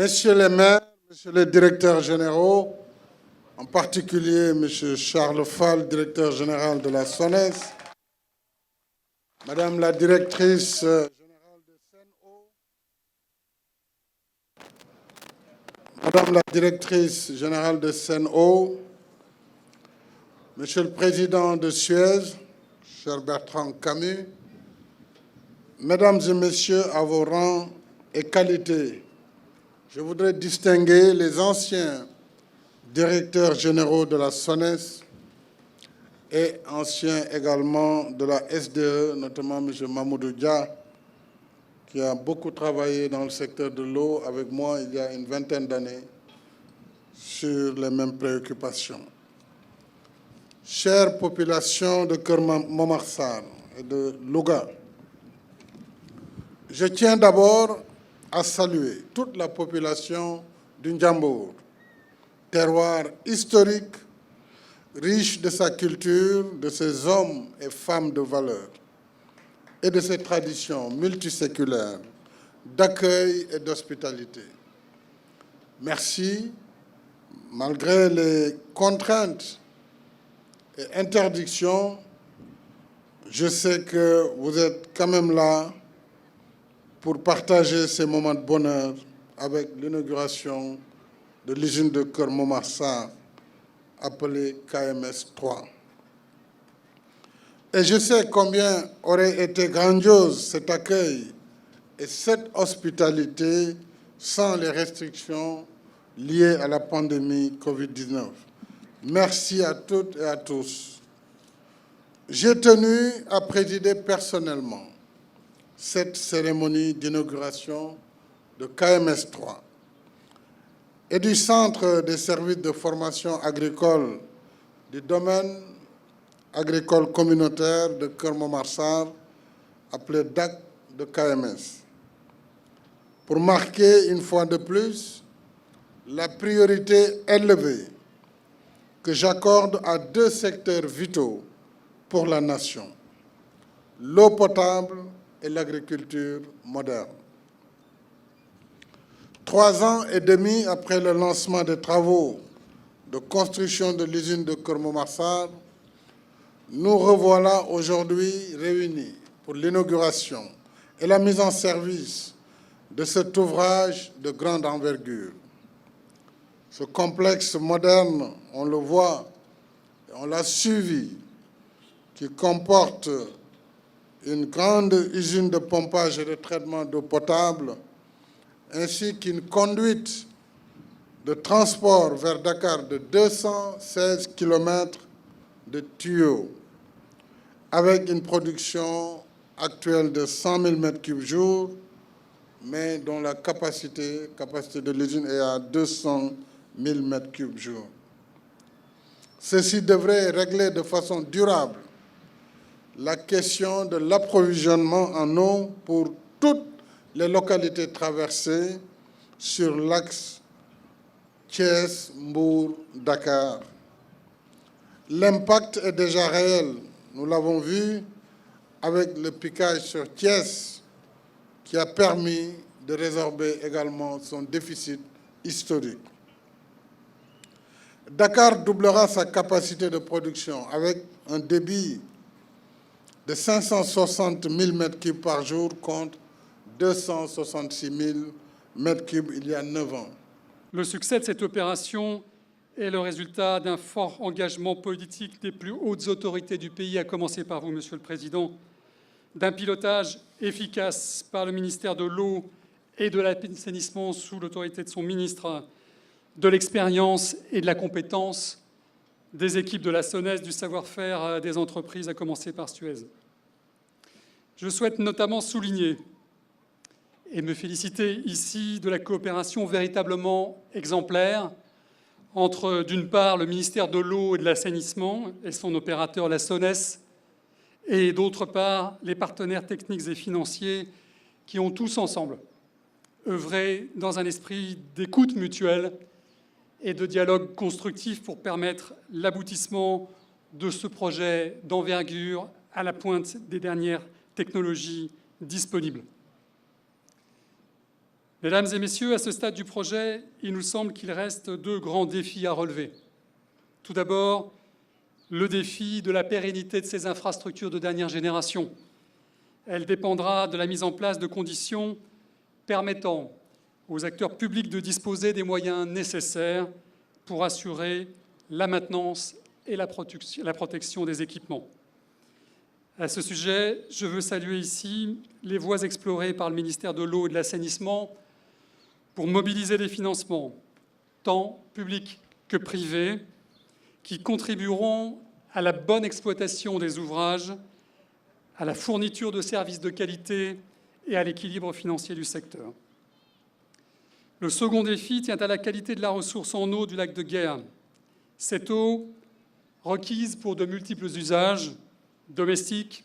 Messieurs les maires, messieurs les directeurs généraux, en particulier M. Charles Fall, directeur général de la SONES, Madame la directrice générale de SEN'EAU, Madame la directrice générale de SEN'EAU, Monsieur le Président de Suez, cher Bertrand Camus, Mesdames et Messieurs, à vos rangs et qualités, je voudrais distinguer les anciens directeurs généraux de la SONES et anciens également de la SDE, notamment M. Mamoudou Dia, qui a beaucoup travaillé dans le secteur de l'eau avec moi il y a une vingtaine d'années sur les mêmes préoccupations. Chère population de Keur Momar et de Louga, je tiens d'abord à saluer toute la population du Ndiambour, terroir historique, riche de sa culture, de ses hommes et femmes de valeur et de ses traditions multiséculaires d'accueil et d'hospitalité. Merci, malgré les contraintes et interdictions, je sais que vous êtes quand même là pour partager ces moments de bonheur avec l'inauguration de l'usine de Keur Momar Sarr, appelée KMS 3. Et je sais combien aurait été grandiose cet accueil et cette hospitalité sans les restrictions liées à la pandémie Covid-19. Merci à toutes et à tous. J'ai tenu à présider personnellement cette cérémonie d'inauguration de KMS 3 et du Centre des services de formation agricole du domaine agricole communautaire de Keur Momar Sarr, appelé DAC de KMS, pour marquer une fois de plus la priorité élevée que j'accorde à deux secteurs vitaux pour la nation, l'eau potable et l'agriculture moderne. 3 ans et demi après le lancement des travaux de construction de l'usine de Keur Momar Sarr, nous revoilà aujourd'hui réunis pour l'inauguration et la mise en service de cet ouvrage de grande envergure. Ce complexe moderne, on le voit, on l'a suivi, qui comporte une grande usine de pompage et de traitement d'eau potable, ainsi qu'une conduite de transport vers Dakar de 216 km de tuyaux, avec une production actuelle de 100 000 m3 jour, mais dont la capacité de l'usine est à 200 000 m3 jour. Ceci devrait régler de façon durable la question de l'approvisionnement en eau pour toutes les localités traversées sur l'axe Thiès-Mbour-Dakar. L'impact est déjà réel. Nous l'avons vu avec le piquage sur Thiès qui a permis de résorber également son déficit historique. Dakar doublera sa capacité de production avec un débit de 560 000 m3 par jour contre 266 000 m3 il y a 9 ans. Le succès de cette opération est le résultat d'un fort engagement politique des plus hautes autorités du pays, à commencer par vous, Monsieur le Président, d'un pilotage efficace par le ministère de l'Eau et de l'Assainissement sous l'autorité de son ministre, de l'expérience et de la compétence des équipes de la SONES, du savoir-faire des entreprises, à commencer par Suez. Je souhaite notamment souligner et me féliciter ici de la coopération véritablement exemplaire entre, d'une part, le ministère de l'Eau et de l'Assainissement et son opérateur, la SONES, et d'autre part, les partenaires techniques et financiers qui ont tous ensemble œuvré dans un esprit d'écoute mutuelle et de dialogue constructif pour permettre l'aboutissement de ce projet d'envergure à la pointe des dernières technologies disponibles. Mesdames et messieurs, à ce stade du projet, il nous semble qu'il reste 2 grands défis à relever. Tout d'abord, le défi de la pérennité de ces infrastructures de dernière génération. Elle dépendra de la mise en place de conditions permettant aux acteurs publics de disposer des moyens nécessaires pour assurer la maintenance et la protection des équipements. À ce sujet, je veux saluer ici les voies explorées par le ministère de l'Eau et de l'Assainissement pour mobiliser des financements, tant publics que privés, qui contribueront à la bonne exploitation des ouvrages, à la fourniture de services de qualité et à l'équilibre financier du secteur. Le second défi tient à la qualité de la ressource en eau du lac de Guerre. Cette eau, requise pour de multiples usages, domestiques,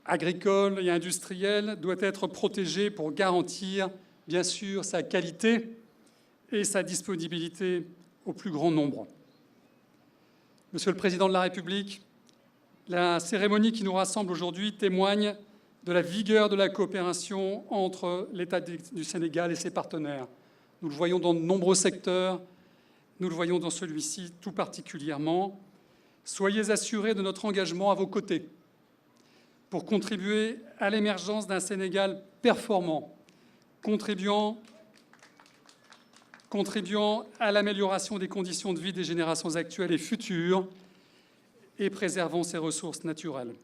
agricoles et industriels, doit être protégée pour garantir, bien sûr, sa qualité et sa disponibilité au plus grand nombre. Monsieur le Président de la République, la cérémonie qui nous rassemble aujourd'hui témoigne de la vigueur de la coopération entre l'État du Sénégal et ses partenaires. Nous le voyons dans de nombreux secteurs, nous le voyons dans celui-ci tout particulièrement. Soyez assurés de notre engagement à vos côtés pour contribuer à l'émergence d'un Sénégal performant, contribuant à l'amélioration des conditions de vie des générations actuelles et futures et préservant ses ressources naturelles.